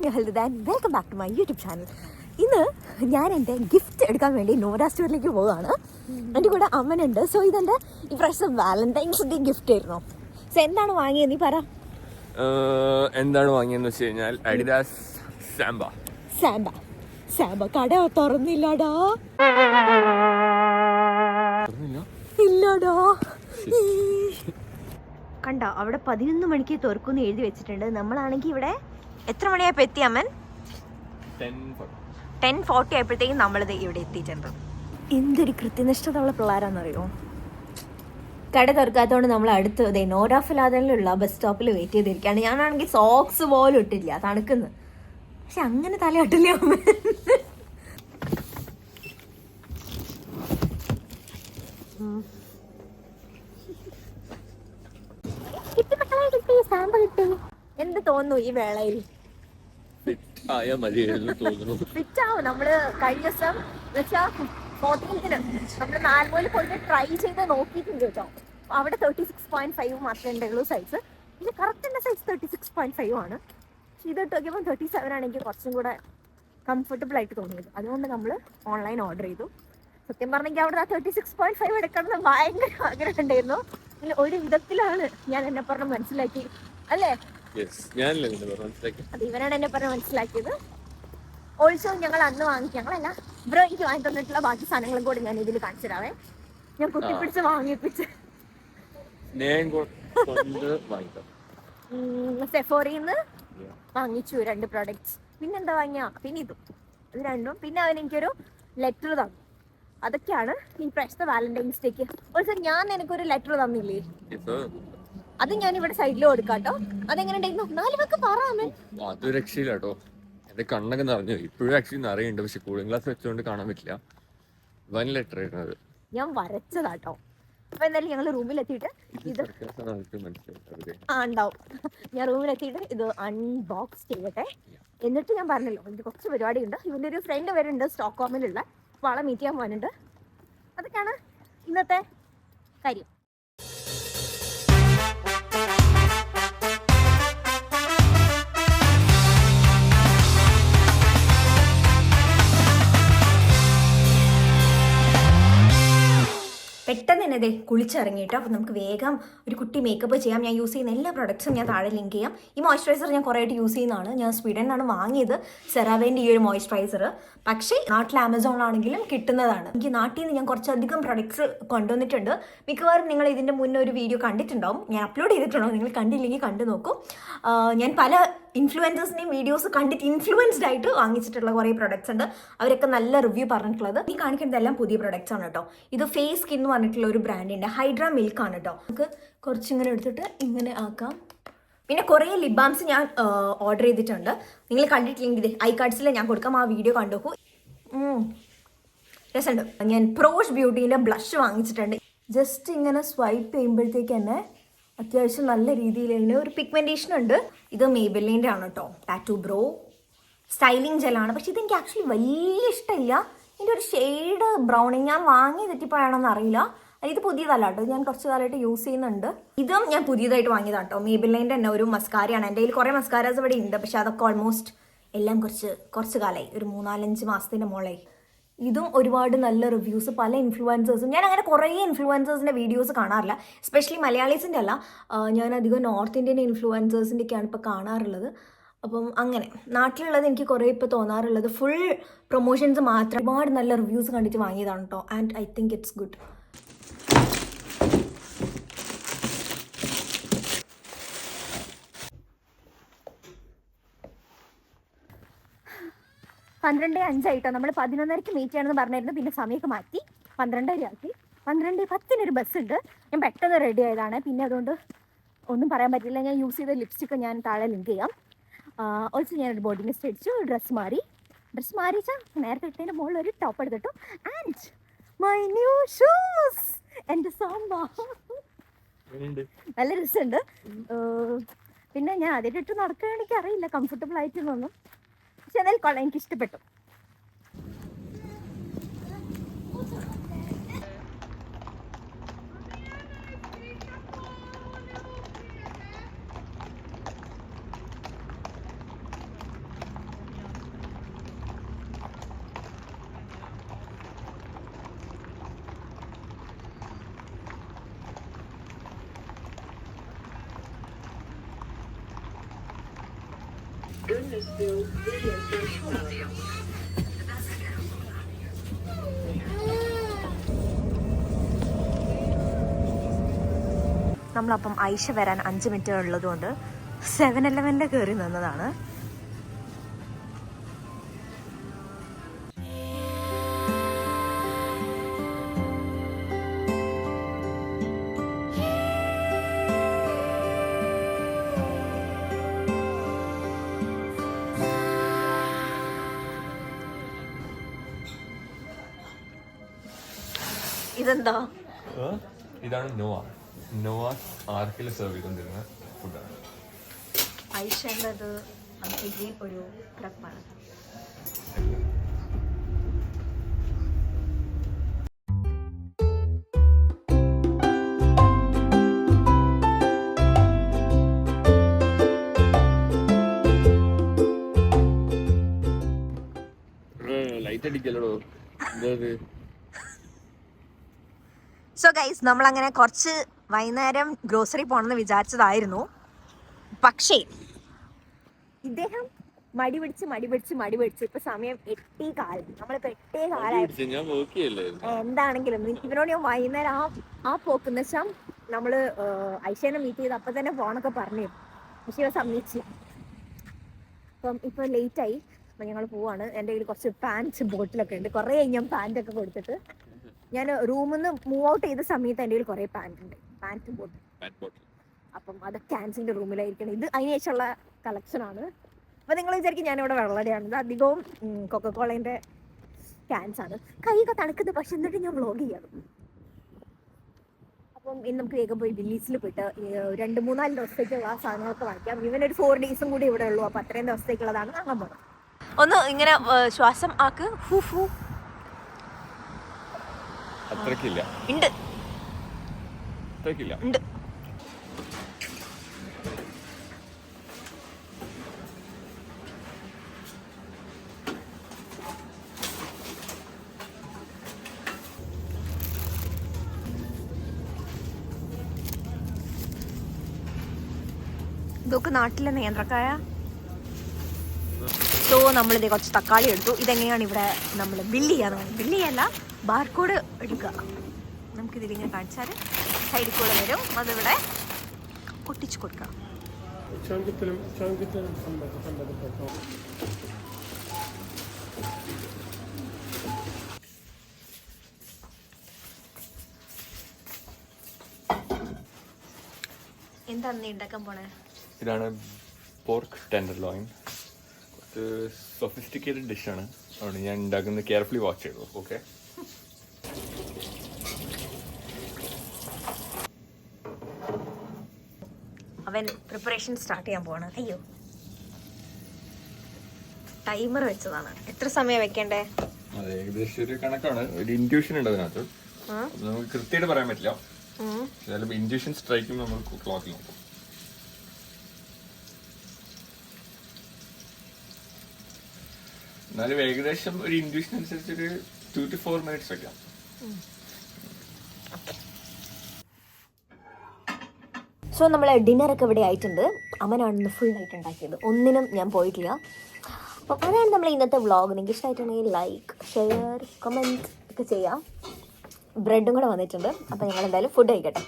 Welcome back to my YouTube channel. ഇന്ന് ഞാൻ എൻ്റെ ഗിഫ്റ്റ് എടുക്കാൻ വേണ്ടി നോര സ്റ്റോറിലേക്ക് പോവുകയാണ്. എൻ്റെ കൂടെ അമ്മനുണ്ട്. സോ ഇതെൻ്റെ ഈ പ്രാവശ്യം വാലന്റൈൻസ് ഡേ ഗിഫ്റ്റ് ആയിരുന്നു. സോ എന്താണ് വാങ്ങിയത് നീ പറ. എന്താണ് വാങ്ങിയെന്ന് വെച്ച് കഴിഞ്ഞാൽ അഡിഡാസ് സാംബ. കട തുറന്നില്ലടാ. ഇല്ലടാ. കണ്ടോ അവിടെ 11 മണിക്ക് തുറക്കുമെന്ന് എഴുതി വെച്ചിട്ടുണ്ട്. നമ്മളാണെങ്കിൽ ഇവിടെ എത്ര മണിയായപ്പോൾ എത്തി അമ്മൻ? 10:40 ആയപ്പോഴത്തേക്കും നമ്മളിത് ഇവിടെ എത്തിയിട്ടുണ്ട്. എന്തൊരു കൃത്യനിഷ്ഠത ഉള്ള പിള്ളേരാണെന്നറിയോ. കട തുറക്കാത്തതുകൊണ്ട് നമ്മൾ അടുത്ത് നോര ഫിലാദനിലുള്ള ബസ് സ്റ്റോപ്പിൽ വെയിറ്റ് ചെയ്തിരിക്കുകയാണ്. ഞാനാണെങ്കിൽ സോക്സ് പോലും ഇട്ടില്ല, തണുക്കുന്നു. പക്ഷെ അങ്ങനെ തലയിട്ടില്ല അമ്മ. എന്ത് തോന്നുന്നു ഈ വേളയിൽ? ഫിറ്റാവും. നമ്മള് കഴിഞ്ഞ ദിവസം വെച്ചാ 14th നമ്മള് 4 മുതൽ പോയിട്ട് ട്രൈ ചെയ്ത് നോക്കിയിട്ടുണ്ട് കേട്ടോ. അവിടെ 36.5 മാത്രമേ ഉണ്ടായുള്ളൂ സൈസ്. പിന്നെ കറക്റ്റ് എൻ്റെ സൈസ് 36.5 ആണ്. പക്ഷെ ഇത് നോക്കിയപ്പോൾ 37 ആണെങ്കിൽ കുറച്ചും കൂടെ കംഫർട്ടബിൾ ആയിട്ട് തോന്നിയത്. അതുകൊണ്ട് നമ്മൾ ഓൺലൈൻ ഓർഡർ ചെയ്തു. സത്യം പറഞ്ഞെങ്കിൽ അവിടെ 36.5 എടുക്കണം എന്ന് ഭയങ്കര ആഗ്രഹം ഉണ്ടായിരുന്നു. ഒരു വിധത്തിലാണ് ഞാൻ എന്നെ പറഞ്ഞ് മനസ്സിലാക്കി അല്ലേ? അത് ഇവനാണ് എന്നെ പറഞ്ഞ് മനസ്സിലാക്കിയത്. ഓൾസോ ഞങ്ങൾ അന്ന് ഞങ്ങളല്ല ബ്രോ എനിക്ക് വാങ്ങി തന്നിട്ടുള്ള ബാക്കി സാധനങ്ങളും കൂടി ഞാൻ ഇതിൽ കാണിച്ചു തരാവേ. ഞാൻ കുത്തിപ്പിടിച്ച് വാങ്ങിപ്പിച്ച് സെഫോറിന്ന് വാങ്ങിച്ചു 2 പ്രോഡക്ട്സ്. പിന്നെന്താ വാങ്ങിയ? പിന്നെ ഇത് രണ്ടും. പിന്നെ അവൻ എനിക്കൊരു ലെറ്റർ തന്നു. അതൊക്കെയാണ് ഈ പ്രാവശ്യത്തെ വാലന്റൈൻസ് ഡേക്ക്. ഓൾസോ ഞാൻ എനിക്കൊരു ലെറ്റർ തന്നില്ലേ, അത് ഞാൻ ഇവിടെ സൈഡിൽ കൊടുക്കാട്ടോ. അതെങ്ങനെ ഉണ്ടായിരുന്നു? 4 വാക്ക് പറയാമേ. അത് രക്ഷയില്ലാട്ടോ. എന്റെ കണ്ണൊക്കെ നിറഞ്ഞു. ഇപ്പോഴും ആക്ച്വലി നിറയുണ്ട്. പക്ഷെ കൂളിംഗ് ഗ്ലാസ് വെച്ചുകൊണ്ട് കാണാൻ പറ്റില്ല. വൻ ലെറ്റർ ആയിരുന്നത്. ഞാൻ വരച്ചതാട്ടോ. അപ്പൊ എന്തായാലും ഞങ്ങൾ റൂമിലെത്തിയിട്ട് ഇത് ഉണ്ടാവും. ഞാൻ റൂമിലെത്തിയിട്ട് ഇത് അൺബോക്സ് ചെയ്യട്ടെ. എന്നിട്ട് ഞാൻ പറഞ്ഞല്ലോ എനിക്ക് കുറച്ച് പരിപാടിയുണ്ട്. ഇവന്റെ ഒരു ഫ്രണ്ട് വരുന്നുണ്ട് സ്റ്റോക്ക്ഹോമിലുള്ള. അപ്പോൾ ആളെ മീറ്റ് ചെയ്യാൻ പോകുന്നുണ്ട്. അതൊക്കെയാണ് ഇന്നത്തെ കാര്യം. പെട്ടെന്ന് തന്നെ കുളിച്ചിറങ്ങിയിട്ട് അപ്പോൾ നമുക്ക് വേഗം ഒരു കുട്ടി മേക്കപ്പ് ചെയ്യാം. ഞാൻ യൂസ് ചെയ്യുന്ന എല്ലാ പ്രൊഡക്ട്സും ഞാൻ താഴെ ലിങ്ക് ചെയ്യാം. ഈ മോയ്സ്ചറൈസർ ഞാൻ കുറേ ആയിട്ട് യൂസ് ചെയ്യുന്നതാണ്. ഞാൻ സ്വീഡനിലാണ് വാങ്ങിയത്, സെറാവേൻ്റെ ഈ ഒരു മോയ്സ്ചറൈസർ. പക്ഷേ നാട്ടിൽ ആമസോണിലാണെങ്കിലും കിട്ടുന്നതാണ്. എനിക്ക് നാട്ടിൽ നിന്ന് ഞാൻ കുറച്ചധികം പ്രൊഡക്ട്സ് കൊണ്ടുവന്നിട്ടുണ്ട്. മിക്കവാറും നിങ്ങൾ ഇതിൻ്റെ മുന്നേ ഒരു വീഡിയോ കണ്ടിട്ടുണ്ടാവും, ഞാൻ അപ്ലോഡ് ചെയ്തിട്ടുണ്ടാവും. നിങ്ങൾ കണ്ടില്ലെങ്കിൽ കണ്ടു നോക്കൂ. ഞാൻ പല ഇൻഫ്ലുവൻസേഴ്സിൻ്റെയും വീഡിയോസ് കണ്ടിട്ട് ഇൻഫ്ലുവൻസ്ഡ് ആയിട്ട് വാങ്ങിച്ചിട്ടുള്ള കുറേ പ്രൊഡക്ട്സ് ഉണ്ട്. അവരൊക്കെ നല്ല റിവ്യൂ പറഞ്ഞിട്ടുള്ളത്. ഈ കാണിക്കുന്നതെല്ലാം പുതിയ പ്രൊഡക്ട്സ് ആണ് കേട്ടോ. ഇത് ഫേസ് സ്കിൻ എന്ന് പറഞ്ഞിട്ടുള്ള ഒരു ബ്രാൻഡിൻ്റെ ഹൈഡ്ര മിൽക്ക് ആണ് കേട്ടോ. നമുക്ക് കുറച്ചിങ്ങനെ എടുത്തിട്ട് ഇങ്ങനെ ആക്കാം. പിന്നെ കുറേ ലിപ് ബാംസ് ഞാൻ ഓർഡർ ചെയ്തിട്ടുണ്ട്. നിങ്ങൾ കണ്ടിട്ടില്ലെങ്കിൽ ഐ കാർഡ്സിൽ ഞാൻ കൊടുക്കാം, ആ വീഡിയോ കണ്ടുനോക്കൂ. രസമുണ്ട്. ഞാൻ പ്രോഷ് ബ്യൂട്ടീൻ്റെ ബ്ലഷ് വാങ്ങിച്ചിട്ടുണ്ട്. ജസ്റ്റ് ഇങ്ങനെ സ്വൈപ്പ് ചെയ്യുമ്പോഴത്തേക്ക് തന്നെ അത്യാവശ്യം നല്ല രീതിയിൽ അതിന് ഒരു പിഗ്മെൻറ്റേഷൻ ഉണ്ട്. ഇത് മേബെലിൻ്റെ ആണ് കേട്ടോ, ടാറ്റു ബ്രോ സ്റ്റൈലിംഗ് ജെല്ലാണ്. പക്ഷെ ഇതെനിക്ക് ആക്ച്വലി വലിയ ഇഷ്ടമില്ല. ഇതിൻ്റെ ഒരു ഷെയ്ഡ് ബ്രൗണിങ് ഞാൻ വാങ്ങി തെറ്റിപ്പോയാണെന്ന് അറിയില്ല. ഇത് പുതിയതല്ല കേട്ടോ, ഞാൻ കുറച്ച് കാലമായിട്ട് യൂസ് ചെയ്യുന്നുണ്ട്. ഇതും ഞാൻ പുതിയതായിട്ട് വാങ്ങിയതാണ് കേട്ടോ. മേബെലിൻ്റെ തന്നെ ഒരു മസ്കാരയാണ്. എൻ്റെ കയ്യിൽ കുറേ മസ്കാരാസ് ഇവിടെ ഉണ്ട്, പക്ഷെ അതൊക്കെ ഓൾമോസ്റ്റ് എല്ലാം കുറച്ച് കാലമായി, ഒരു 3-4-5 മാസത്തിൻ്റെ മുകളിലായി. ഇതും ഒരുപാട് നല്ല റിവ്യൂസ്, പല ഇൻഫ്ലുവൻസേഴ്സും. ഞാൻ അങ്ങനെ കുറേ ഇൻഫ്ലുവൻസേഴ്സിൻ്റെ വീഡിയോസ് കാണാറില്ല, എസ്പെഷ്യലി മലയാളീസിൻ്റെ അല്ല. ഞാൻ അധികം നോർത്ത് ഇന്ത്യൻ ഇൻഫ്ലുവൻസേഴ്സിൻ്റെയൊക്കെയാണ് ഇപ്പോൾ കാണാറുള്ളത്. അപ്പം അങ്ങനെ നാട്ടിലുള്ളത് എനിക്ക് കുറേ ഇപ്പോൾ തോന്നാറുള്ളത് ഫുൾ പ്രൊമോഷൻസ് മാത്രം. ഒരുപാട് നല്ല റിവ്യൂസ് കണ്ടിട്ട് വാങ്ങിയതാണ് കേട്ടോ. And I think it's good. പന്ത്രണ്ട് 5 ആയിട്ടോ. നമ്മൾ 11:30 മീറ്റ് ചെയ്യണമെന്ന് പറഞ്ഞിരുന്നു. പിന്നെ സമയമൊക്കെ മാറ്റി 12:30 ആക്കി. 12:10 ബസ് ഉണ്ട്. ഞാൻ പെട്ടെന്ന് റെഡി ആയതാണ്. പിന്നെ അതുകൊണ്ട് ഒന്നും പറയാൻ പറ്റില്ല. ഞാൻ യൂസ് ചെയ്ത ലിപ്സ്റ്റിക്ക് ഞാൻ താഴെ ലിങ്ക് ചെയ്യാം. ഓൾസോ ഞാനൊരു ബോഡി മിസ്റ്റ് അടിച്ചു. ഡ്രസ്സ് മാറിച്ചാൽ നേരത്തെ ഇട്ടതിൻ്റെ മുകളിൽ ഒരു ടോപ്പ് എടുത്തിട്ടു. And my new shoes. എൻ്റെ സാമ്പാ നല്ല രസമുണ്ട്. പിന്നെ ഞാൻ ആദ്യമായിട്ട് ഇട്ട് നടക്കാൻ എനിക്ക് അറിയില്ല കംഫർട്ടബിൾ ആയിട്ടൊന്നും. പക്ഷെ എന്നാലും കൊള്ളാം, എനിക്ക് ഇഷ്ടപ്പെട്ടു. നമ്മളപ്പം ഐഷ വരാൻ 5 മിനിറ്റ് ഉള്ളതുകൊണ്ട് 7-Eleven കയറി നിന്നതാണ്. ഇതെന്താ? ഇതാണ് നോവ ആർക്കിൽ സെർവ് ചെയ്തുകൊണ്ടിരുന്ന ഫുഡാണ്. ഐഷേണ്ടത് ഒരു ക്ലബാണ്. ലൈറ്റ് അടിക്കല്ലോ. സോ ഗൈസ്, നമ്മളങ്ങനെ കുറച്ച് വൈകുന്നേരം ഗ്രോസറി പോകണമെന്ന് വിചാരിച്ചതായിരുന്നു. പക്ഷേ ഇദ്ദേഹം മടി പിടിച്ച് ഇപ്പൊ സമയം 8:15. നമ്മളിപ്പോ 8:15 എന്താണെങ്കിലും ഇവരോട് ഞാൻ വൈകുന്നേരം ആ പോക്കെന്ന് വെച്ചാൽ നമ്മള് ഐഷേനെ മീറ്റ് ചെയ്ത് അപ്പൊ തന്നെ പോണൊക്കെ പറഞ്ഞു. പക്ഷെ ഇവ സമ്മതിച്ചില്ല. അപ്പം ഇപ്പൊ ലേറ്റായി. അപ്പൊ ഞങ്ങൾ പോവാണ്. എൻ്റെ കയ്യിൽ കുറച്ച് പാൻറ് ബോട്ടിലൊക്കെ ഉണ്ട്. കുറേ ഞാൻ പാൻറ്റൊക്കെ കൊടുത്തിട്ട് ഞാൻ റൂമിൽ നിന്ന് മൂവ് ഔട്ട് ചെയ്ത സമയത്ത് എൻ്റെ കയ്യിൽ കുറേ പാൻറ്റും ബോട്ടിൽ. അപ്പം അത് ക്യാൻസിൻ്റെ റൂമിലായിരിക്കണം. ഇത് അതിന് ശേഷമുള്ള കളക്ഷനാണ്. അപ്പോൾ നിങ്ങൾ വിചാരിക്കും ഞാനിവിടെ വെള്ളടയാണ്. ഇത് അധികവും കൊക്കക്കോളേൻ്റെ ക്യാൻസാണ്. കൈയൊക്കെ തണുക്കുന്നത്. പക്ഷെ എന്നിട്ട് ഞാൻ വ്ളോഗ് ചെയ്യാറ്. അപ്പം ഇന്ന് നമുക്ക് വേഗം പോയി വില്ലീസിൽ പോയിട്ട് 2-3-4 ദിവസത്തേക്കുള്ള സാധനങ്ങളൊക്കെ വാങ്ങിക്കാം. ഇവനൊരു 4 ഡേയ്സും കൂടി ഇവിടെ ഉള്ളൂ. അപ്പോൾ അത്രയും ദിവസത്തേക്കുള്ളതാണ് വാങ്ങാൻ പോകുന്നത്. ഒന്ന് ഇങ്ങനെ ശ്വാസം ആക്ക്. അത്രക്കില്ല. ഉണ്ട്. ഇതൊക്കെ നാട്ടിലെ നേന്ത്രക്കായ. സോ നമ്മളിത് കുറച്ച് തക്കാളി എടുത്തു. ഇതെങ്ങനെയാണ് ഇവിടെ നമ്മൾ ബില്ല് ചെയ്യല്ല, ബാർകോഡ് എടുക്കുക. നമുക്കിതിലിങ്ങനെ കാണിച്ചാൽ സൈഡിൽ കൂടെ വരും. അതിവിടെ ഒട്ടിച്ചു കൊടുക്കാം. എന്താണ് നീ ഉണ്ടാക്കാൻ പോണേ? ഇതാണ് പോർക്ക് ടെൻഡർലോയിൻ. കുറച്ച് സൊഫിസ്റ്റിക്കേറ്റഡ് ഡിഷാണ്. അതുകൊണ്ട് ഞാൻ ഉണ്ടാക്കുന്നത് കെയർഫുള്ളി വാച്ച് ചെയ്തു. ഓക്കെ, അവൻ പ്രിപ്പറേഷൻ സ്റ്റാർട്ട് ചെയ്യാൻ പോവാണ്. അയ്യോ, ടൈമർ വെച്ചതാണ്. എത്ര സമയം വെക്കണ്ടേ? അതെ, ഏകദേശം ഒരു കണക്കാണ്. ഒരു ഇൻറ്റ്യൂഷൻ ഉണ്ട് അതിനകത്ത്. നമുക്ക് കൃത്യമായിട്ട് പറയാൻ പറ്റില്ല. ചിലപ്പോൾ ഇൻറ്റ്യൂഷൻ സ്ട്രൈക്ക് ചെയ്യുമ്പോൾ നമ്മൾ ക്ലോക്കിൽ നോക്കും. എന്നാലും ഏകദേശം ഒരു ഇൻഡ്യൂഷൻ അനുസരിച്ച് ഒരു 2 to 4 minutes വെക്കാം. സോ നമ്മൾ ഡിന്നറൊക്കെ ഇവിടെ ആയിട്ടുണ്ട്. അമ്മനാണ് ഫുൾ ആയിട്ട് ഉണ്ടാക്കിയത്. ഒന്നിനും ഞാൻ പോയിട്ടില്ല. അപ്പം അതാണ് നമ്മൾ ഇന്നത്തെ വ്ളോഗ്. നിങ്ങൾക്ക് ഇഷ്ടമായിട്ടുണ്ടെങ്കിൽ ലൈക്ക്, ഷെയർ, കമൻറ്റ് ഒക്കെ ചെയ്യാം. ബ്രെഡും കൂടെ വന്നിട്ടുണ്ട്. അപ്പം ഞങ്ങൾ എന്തായാലും ഫുഡ് കഴിക്കട്ടെ.